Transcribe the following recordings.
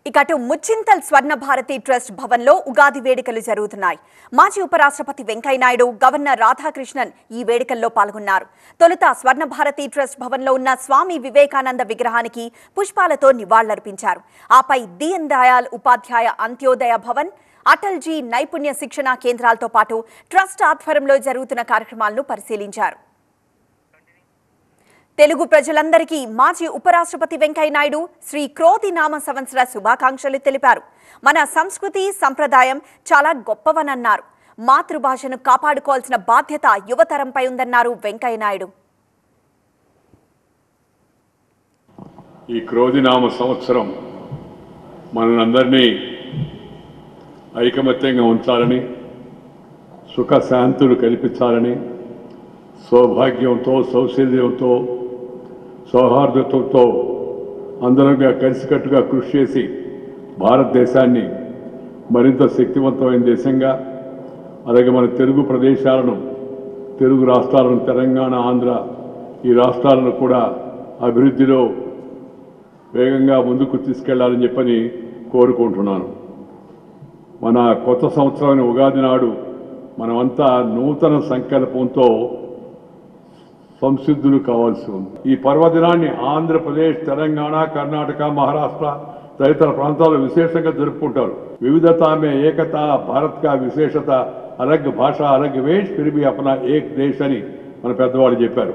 ఇకటు Muchintal Swarna Bharati trust భవన్లో ఉగాది వేడుకలు జరుగుతున్నాయి. మాజీ ఉపరాష్ట్రపతి వెంకయ్యనాయుడు, గవర్నర్ రాధాకృష్ణన్ ఈ వేడుకల్లో పాల్గొన్నారు. తొలుత స్వర్ణ భారతి ట్రస్ట్ భవన్లో ఉన్న స్వామి వివేకానంద విగ్రహానికి పుష్పాలతో నివాళులర్పించారు. ఆపై దీన్ దయాళ్ ఉపాధ్యాయ అంత్యోదయ భవన్, అటల్జీ నైపుణ్య శిక్షణ కేంద్రాలతో పాటు ట్రస్ట్ ఆధ్వర్యంలో జరుగుతున్న కార్యక్రమాలను పరిశీలించారు. తెలుగు ప్రజలందరికీ మాజీ ఉపరాష్ట్రపతి వెంకయ్యనాయుడు శ్రీ క్రోధి నామ సంవత్సర శుభాకాంక్షలు తెలిపారు. మన సంస్కృతి సంప్రదాయం చాలా గొప్పవనన్నారు. మాతృభాషను కాపాడుకోవాల్సిన బాధ్యత యువతరంపై ఉందన్నారు వెంకయ్యనాయుడు. ఈ క్రోధి నామ సంవత్సరం మనందరినీ ఐకమత్యంగా ఉంచాలని, సుఖశాంతులు కల్పించాలని, సౌభాగ్యంతో, సౌశల్యంతో, సౌహార్దతతో అందరంగా కలిసికట్టుగా కృషి చేసి భారతదేశాన్ని మరింత శక్తివంతమైన దేశంగా, అలాగే మన తెలుగు ప్రదేశాలను, తెలుగు రాష్ట్రాలను, తెలంగాణ, ఆంధ్ర ఈ రాష్ట్రాలను కూడా అభివృద్ధిలో వేగంగా ముందుకు తీసుకెళ్లాలని చెప్పని కోరుకుంటున్నాను. మన కొత్త సంవత్సరం ఉగాది నాడు మనమంతా నూతన సంకల్పంతో సంసిద్ధులు కావాల్సి ఉంది. ఈ పర్వదినాన్ని ఆంధ్రప్రదేశ్, తెలంగాణ, కర్ణాటక, మహారాష్ట్ర తదితర ప్రాంతాల్లో విశేషంగా జరుపుకుంటారు. వివిధతా మే ఏకత, భారత్ కా విశేషత, అలగ్ భాష అలగ్ వేష్ ఫిర్ భీ అప్నా ఏక్ దేశ్ అని మన పెద్దవాళ్ళు చెప్పారు.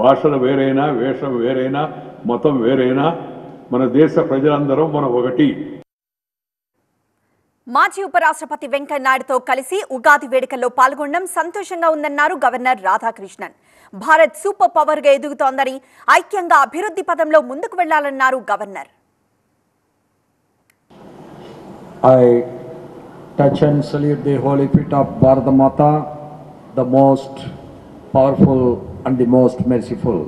భాషలు వేరైనా, వేషం వేరైనా, మతం వేరైనా, మన దేశ ప్రజలందరం మనం ఒకటి. మాజీ ఉపరాష్ట్రపతి వెంకయ్యనాయుడుతో కలిసి ఉగాది వేడుకల్లో పాల్గొనడం సంతోషంగా ఉందన్నారు governor Radhakrishnan. Bharat super power గా ఎదుగుతోందని, ఐక్యంగా అభివృద్ధి పదంలో ముందుకు వెళ్లాలన్నారు governor. I touch and salute the holy feet of Bharata Mata, the most powerful and the most merciful.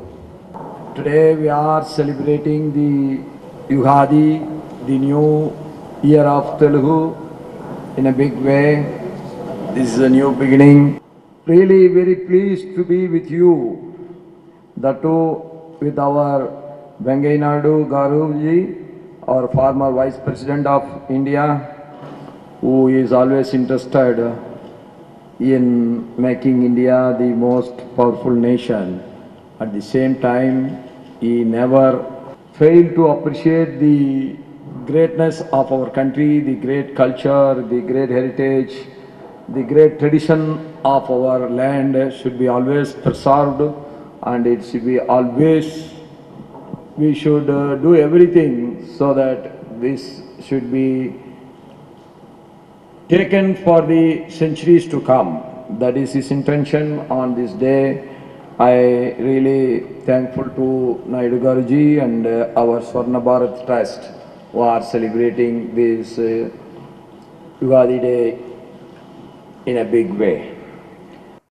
Today we are celebrating the Ugadi, the new year of Telugu, in a big way. This is a new beginning. Really very pleased to be with you, that too with our Venkaiah Naidu Garuji, our former Vice President of India, who is always interested in making India the most powerful nation. At the same time, he never failed to appreciate the greatness of our country, the great culture, the great heritage, the great tradition of our land should be always preserved, and it should be always, we should do everything so that this should be taken for the centuries to come. That is his intention on this day. I really thankful to Naidu Garuji and our Swarna Bharat Trust who are celebrating this Ugadi Day in a big way.